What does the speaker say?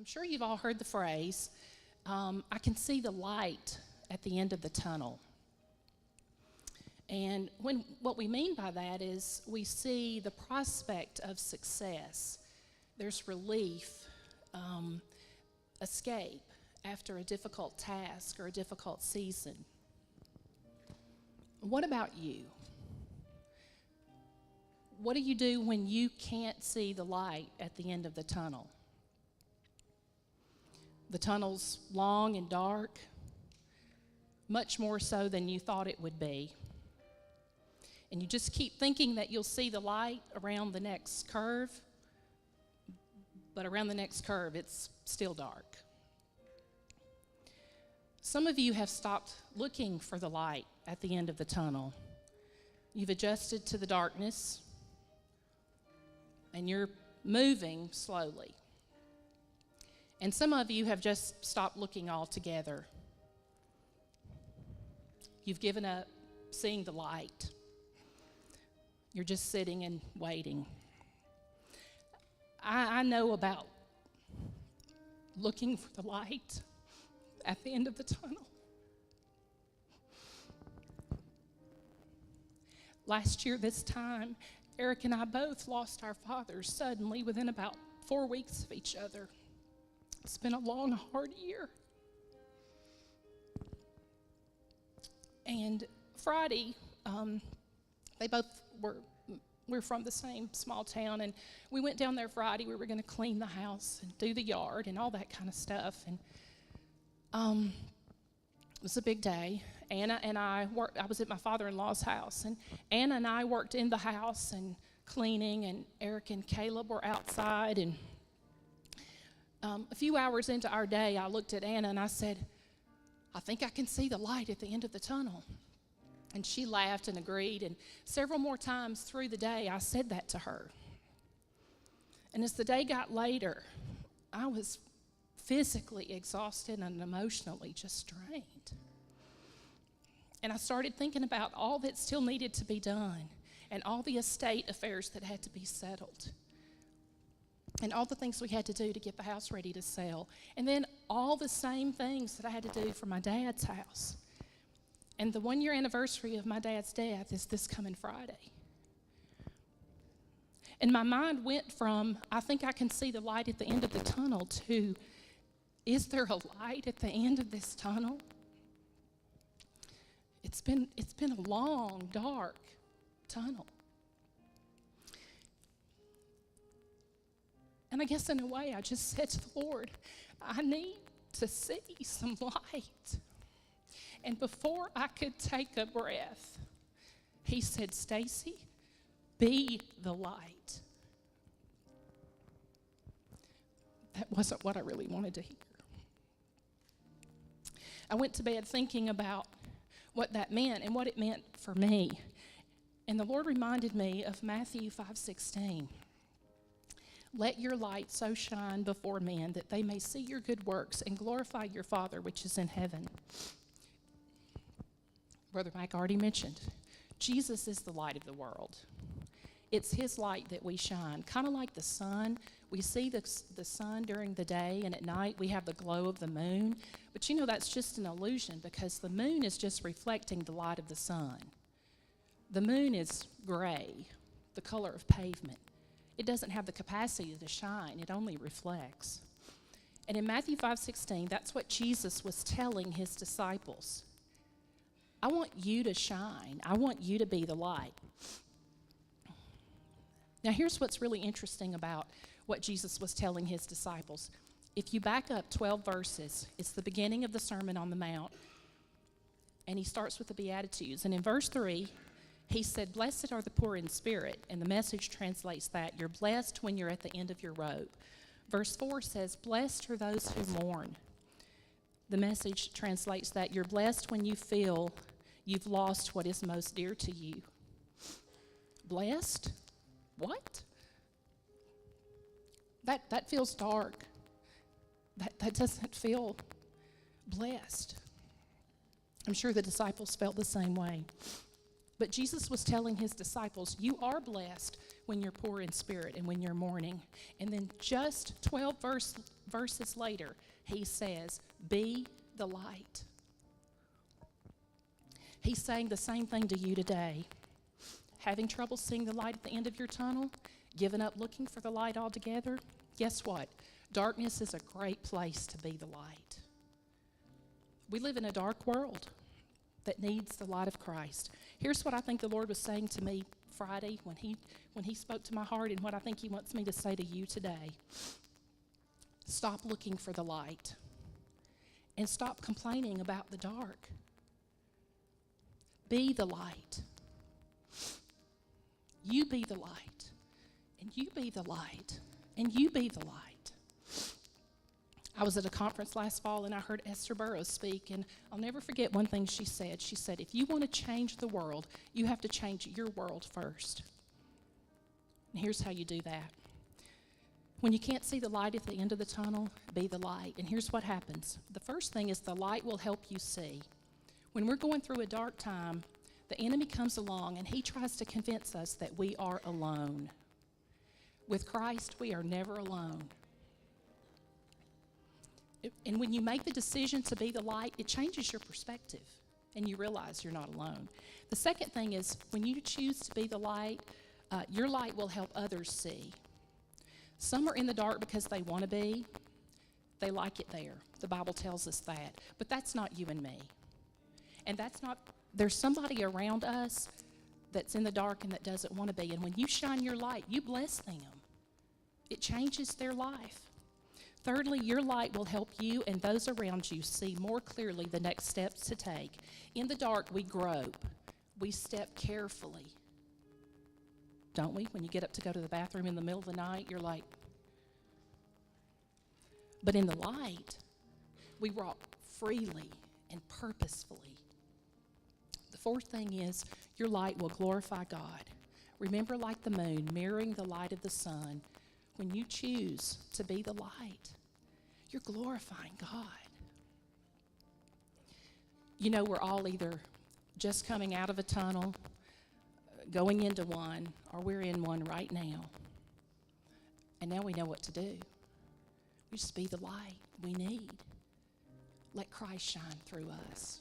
I'm sure you've all heard the phrase, I can see the light at the end of the tunnel. And what we mean by that is we see the prospect of success. There's relief, escape after a difficult task or a difficult season. What about you? What do you do when you can't see the light at the end of the tunnel? The tunnel's long and dark, much more so than you thought it would be. And you just keep thinking that you'll see the light around the next curve, but around the next curve, it's still dark. Some of you have stopped looking for the light at the end of the tunnel. You've adjusted to the darkness, and you're moving slowly. And some of you have just stopped looking altogether. You've given up seeing the light. You're just sitting and waiting. I know about looking for the light at the end of the tunnel. Last year, this time, Eric and I both lost our fathers suddenly within about 4 weeks of each other. It's been a long, hard year. And Friday, we're from the same small town, and we went down there Friday. We were going to clean the house and do the yard and all that kind of stuff. And it was a big day. Anna and I was at my father-in-law's house, and Anna and I worked in the house and cleaning, and Eric and Caleb were outside. And a few hours into our day, I looked at Anna and I said, I think I can see the light at the end of the tunnel. And she laughed and agreed, and several more times through the day, I said that to her. And as the day got later, I was physically exhausted and emotionally just drained. And I started thinking about all that still needed to be done, and all the estate affairs that had to be settled, and all the things we had to do to get the house ready to sell, and then all the same things that I had to do for my dad's house. And the 1-year anniversary of my dad's death is this coming Friday. And my mind went from, I think I can see the light at the end of the tunnel, to, is there a light at the end of this tunnel? It's been a long, dark tunnel. And I guess in a way I just said to the Lord, I need to see some light. And before I could take a breath, he said, Stacy, be the light. That wasn't what I really wanted to hear. I went to bed thinking about what that meant and what it meant for me. And the Lord reminded me of Matthew 5:16. Let your light so shine before men that they may see your good works and glorify your Father which is in heaven. Brother Mike already mentioned, Jesus is the light of the world. It's his light that we shine, kind of like the sun. We see the sun during the day, and at night we have the glow of the moon. But you know that's just an illusion, because the moon is just reflecting the light of the sun. The moon is gray, the color of pavement. It doesn't have the capacity to shine. It only reflects. And in Matthew 5:16, that's what Jesus was telling his disciples. I want you to shine. I want you to be the light. Now, here's what's really interesting about what Jesus was telling his disciples. If you back up 12 verses, it's the beginning of the Sermon on the Mount, and he starts with the Beatitudes. And in verse 3, he said, blessed are the poor in spirit, and the Message translates that, you're blessed when you're at the end of your rope. Verse 4 says, blessed are those who mourn. The Message translates that, you're blessed when you feel you've lost what is most dear to you. Blessed? What? That feels dark. That doesn't feel blessed. I'm sure the disciples felt the same way. But Jesus was telling his disciples, you are blessed when you're poor in spirit and when you're mourning. And then just 12 verses later, he says, be the light. He's saying the same thing to you today. Having trouble seeing the light at the end of your tunnel? Giving up looking for the light altogether? Guess what? Darkness is a great place to be the light. We live in a dark world that needs the light of Christ. Here's what I think the Lord was saying to me Friday when he spoke to my heart, and what I think he wants me to say to you today. Stop looking for the light and stop complaining about the dark. Be the light. You be the light, and you be the light, and you be the light. I was at a conference last fall, and I heard Esther Burroughs speak, and I'll never forget one thing she said. She said, if you want to change the world, you have to change your world first. And here's how you do that. When you can't see the light at the end of the tunnel, be the light. And here's what happens. The first thing is the light will help you see. When we're going through a dark time, the enemy comes along and he tries to convince us that we are alone. With Christ, we are never alone. And when you make the decision to be the light, it changes your perspective and you realize you're not alone. The second thing is when you choose to be the light, your light will help others see. Some are in the dark because they want to be. They like it there. The Bible tells us that. But that's not you and me. And there's somebody around us that's in the dark and that doesn't want to be. And when you shine your light, you bless them. It changes their life. Thirdly, your light will help you and those around you see more clearly the next steps to take. In the dark, we grope. We step carefully. Don't we? When you get up to go to the bathroom in the middle of the night, you're like. But in the light, we walk freely and purposefully. The fourth thing is your light will glorify God. Remember, like the moon, mirroring the light of the sun, when you choose to be the light, you're glorifying God. You know, we're all either just coming out of a tunnel, going into one, or we're in one right now. And now we know what to do. We just be the light we need. Let Christ shine through us.